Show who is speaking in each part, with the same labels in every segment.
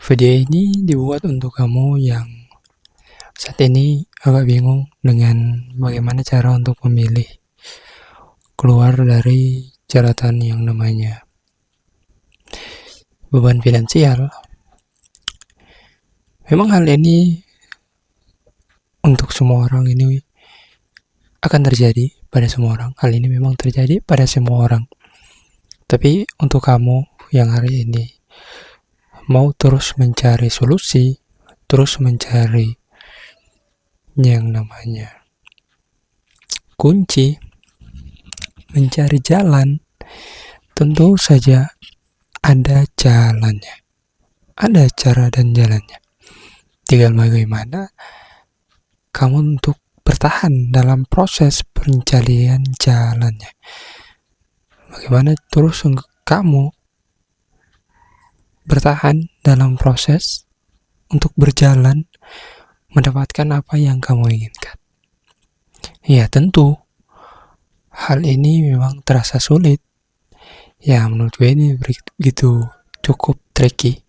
Speaker 1: Video ini dibuat untuk kamu yang saat ini agak bingung dengan bagaimana cara untuk memilih keluar dari jeratan yang namanya beban finansial. Memang hal ini untuk semua orang ini akan terjadi pada semua orang. Hal ini memang terjadi pada semua orang. Tapi untuk kamu yang hari ini mau terus mencari solusi, terus mencari yang namanya kunci, mencari jalan, tentu saja ada jalannya, ada cara dan jalannya. Tinggal bagaimana kamu untuk bertahan dalam proses pencarian jalannya. Bagaimana terus kamu bertahan dalam proses untuk berjalan mendapatkan apa yang kamu inginkan. Ya tentu hal ini memang terasa sulit. Ya menurut gue ini begitu cukup tricky,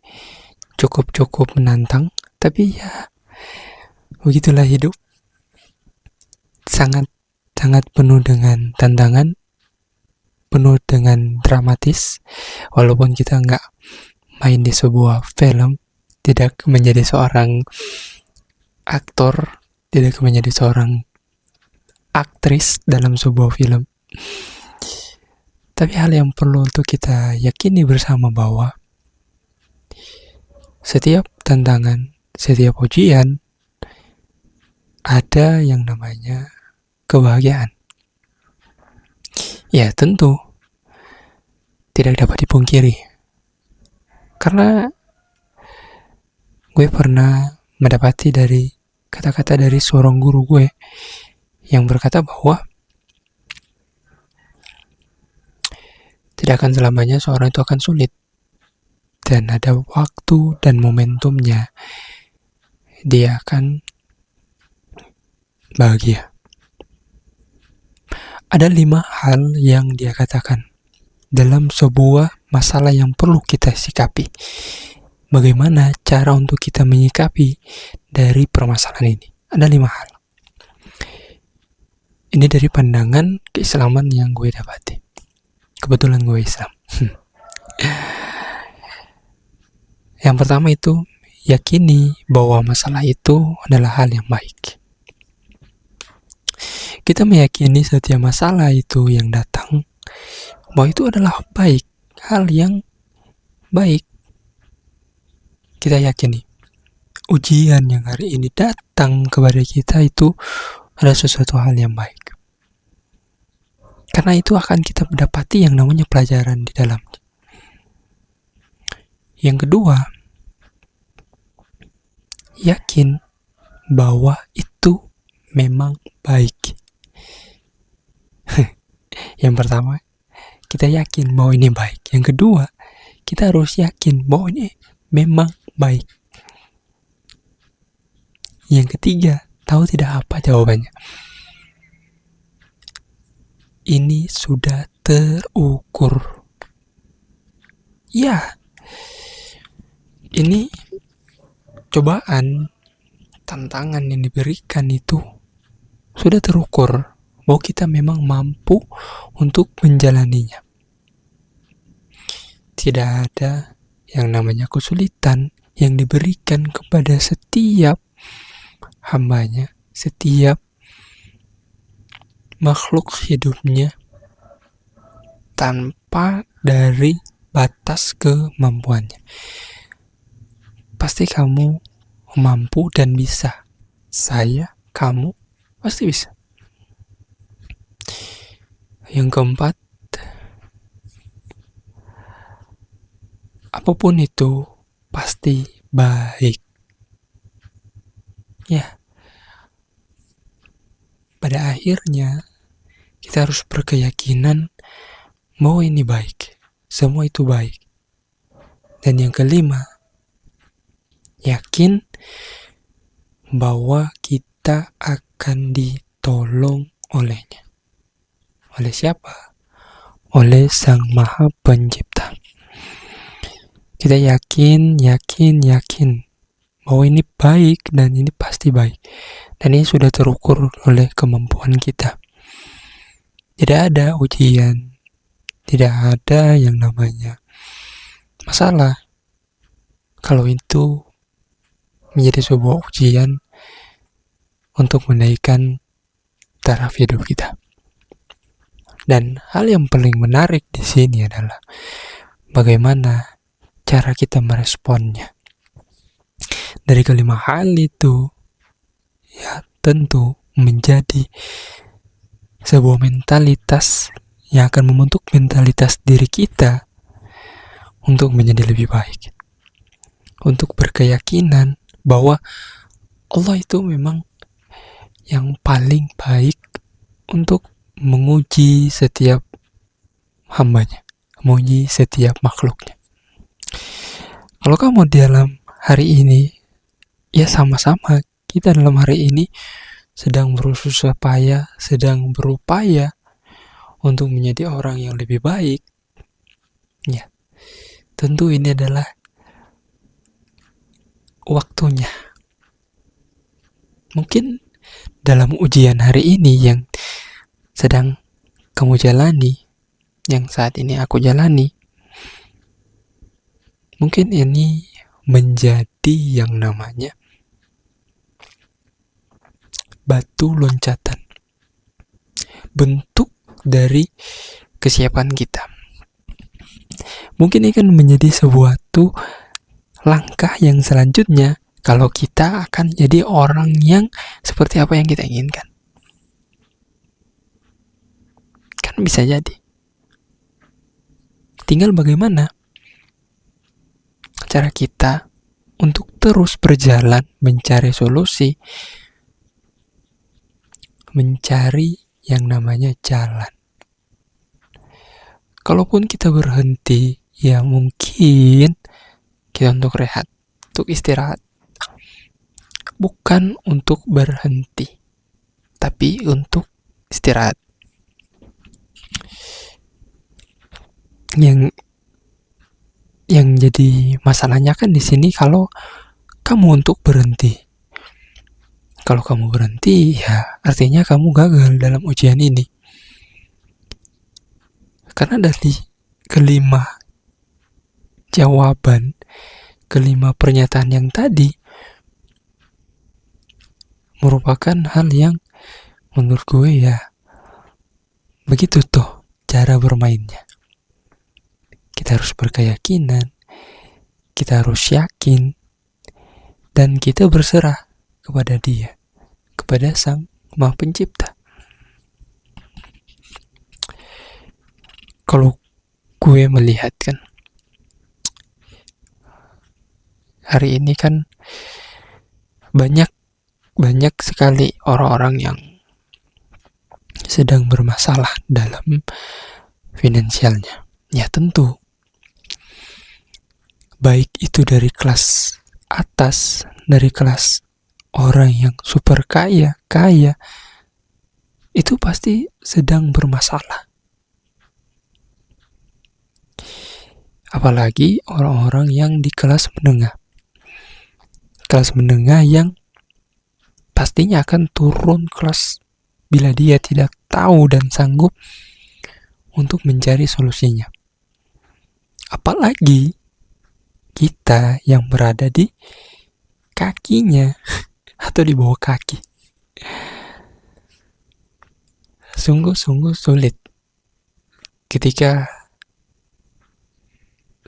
Speaker 1: cukup menantang. Tapi ya begitulah hidup. Sangat penuh dengan tantangan, penuh dengan dramatis. Walaupun kita nggak main di sebuah film, tidak menjadi seorang aktor, tidak menjadi seorang aktris dalam sebuah film. Tapi hal yang perlu untuk kita yakini bersama bahwa setiap tantangan, setiap ujian ada yang namanya kebahagiaan. Ya tentu tidak dapat dipungkiri. Karena gue pernah mendapati dari kata-kata dari seorang guru gue yang berkata bahwa tidak akan selamanya seorang itu akan sulit, dan ada waktu dan momentumnya dia akan bahagia. Ada 5 hal yang dia katakan dalam sebuah masalah yang perlu kita sikapi. Bagaimana cara untuk kita menyikapi dari permasalahan ini? Ada 5 hal. Ini dari pandangan keislaman yang gue dapati. Kebetulan gue Islam. Yang pertama itu, yakini bahwa masalah itu adalah hal yang baik. Kita meyakini setiap masalah itu yang datang bahwa itu adalah baik, hal yang baik. Kita yakini ujian yang hari ini datang kepada kita itu adalah sesuatu hal yang baik. Karena itu akan kita mendapati yang namanya pelajaran di dalamnya. Yang kedua, yakin bahwa itu memang baik. Yang pertama, kita yakin bahwa ini baik. Yang kedua, kita harus yakin bahwa ini memang baik. Yang ketiga, tahu tidak apa jawabannya. Ini sudah terukur. Ya, ini cobaan, tantangan yang diberikan itu sudah terukur bahwa kita memang mampu untuk menjalaninya. Tidak ada yang namanya kesulitan yang diberikan kepada setiap hambanya, setiap makhluk hidupnya tanpa dari batas kemampuannya. Pasti kamu mampu dan bisa. Saya, kamu pasti bisa. Yang keempat, apapun itu pasti baik. Ya, pada akhirnya kita harus berkeyakinan bahwa ini baik. Semua itu baik. Dan yang kelima, yakin bahwa kita akan ditolong olehnya. Oleh siapa? Oleh Sang Maha Pencipta. Kita yakin bahwa ini baik dan ini pasti baik. Dan ini sudah terukur oleh kemampuan kita. Tidak ada ujian, tidak ada yang namanya masalah kalau itu menjadi sebuah ujian untuk menaikkan taraf hidup kita. Dan hal yang paling menarik di sini adalah bagaimana cara kita meresponnya. Dari kelima hal itu, ya tentu menjadi sebuah mentalitas yang akan membentuk mentalitas diri kita untuk menjadi lebih baik. Untuk berkeyakinan bahwa Allah itu memang yang paling baik untuk menguji setiap hambanya, menguji setiap makhluknya. Kalau kamu dalam hari ini, ya sama-sama kita dalam hari ini sedang berusaha payah, sedang berupaya untuk menjadi orang yang lebih baik. Ya, tentu ini adalah waktunya. Mungkin dalam ujian hari ini yang sedang kamu jalani, yang saat ini aku jalani, mungkin ini menjadi yang namanya batu loncatan, bentuk dari kesiapan kita. Mungkin ini akan menjadi suatu langkah yang selanjutnya kalau kita akan jadi orang yang seperti apa yang kita inginkan. Kan bisa jadi. Tinggal bagaimana cara kita untuk terus berjalan mencari solusi, mencari yang namanya jalan. Kalaupun kita berhenti, ya mungkin kita untuk rehat, untuk istirahat. Bukan untuk berhenti, tapi untuk istirahat. Yang jadi masalahnya kan di sini kalau kamu untuk berhenti. Kalau kamu berhenti, ya artinya kamu gagal dalam ujian ini. Karena dari kelima jawaban, kelima pernyataan yang tadi merupakan hal yang menurut gue ya begitu tuh cara bermainnya. Kita harus berkeyakinan, kita harus yakin, dan kita berserah kepada Dia, kepada Sang Maha Pencipta. Kalau gue melihat kan, hari ini kan banyak sekali orang-orang yang sedang bermasalah dalam finansialnya. Ya tentu, baik itu dari kelas atas, dari kelas orang yang super kaya, itu pasti sedang bermasalah. Apalagi orang-orang yang di kelas menengah. Kelas menengah yang pastinya akan turun kelas bila dia tidak tahu dan sanggup untuk mencari solusinya. Apalagi kita yang berada di kakinya atau di bawah kaki. Sungguh-sungguh sulit ketika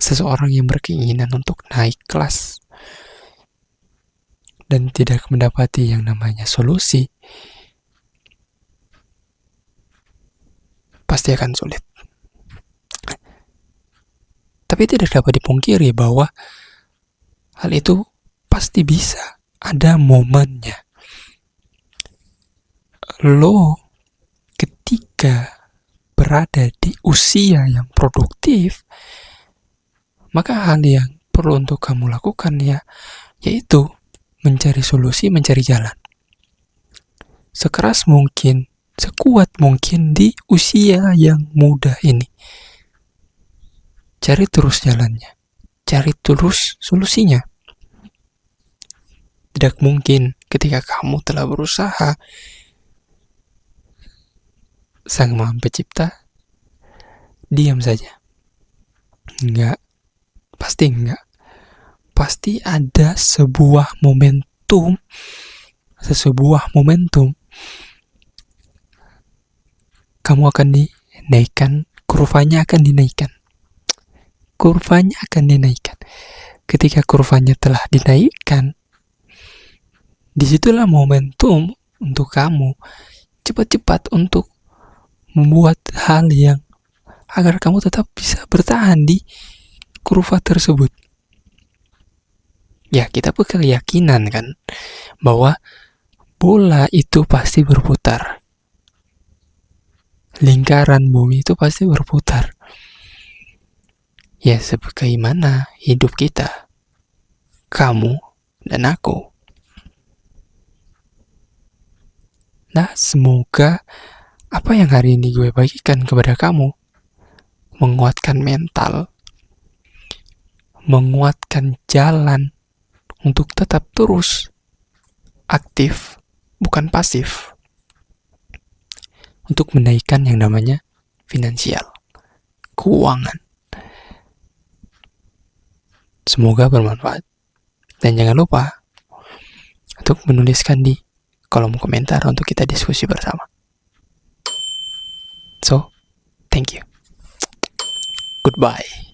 Speaker 1: seseorang yang berkeinginan untuk naik kelas dan tidak mendapati yang namanya solusi, pasti akan sulit. Tapi tidak dapat dipungkiri bahwa hal itu pasti bisa, ada momennya. Lo ketika berada di usia yang produktif, maka hal yang perlu untuk kamu lakukan yaitu mencari solusi, mencari jalan. Sekeras mungkin, sekuat mungkin di usia yang muda ini. Cari terus jalannya. cari terus solusinya. Tidak mungkin ketika kamu telah berusaha, Sang Maha Pencipta diam saja. Enggak, pasti enggak. Pasti ada sebuah momentum, kamu akan dinaikkan, kurvanya akan dinaikkan. Ketika kurvanya telah dinaikkan, disitulah momentum untuk kamu cepat-cepat untuk membuat hal yang agar kamu tetap bisa bertahan di kurva tersebut. Ya, kita berkeyakinan kan bahwa bola itu pasti berputar. Lingkaran bumi itu pasti berputar. Ya, sebagaimana hidup kita, kamu dan aku. Nah, semoga apa yang hari ini gue bagikan kepada kamu menguatkan mental, menguatkan jalan untuk tetap terus aktif, bukan pasif, untuk menaikkan yang namanya finansial, keuangan. Semoga bermanfaat. Dan jangan lupa untuk menuliskan di kolom komentar untuk kita diskusi bersama. So, thank you. Goodbye.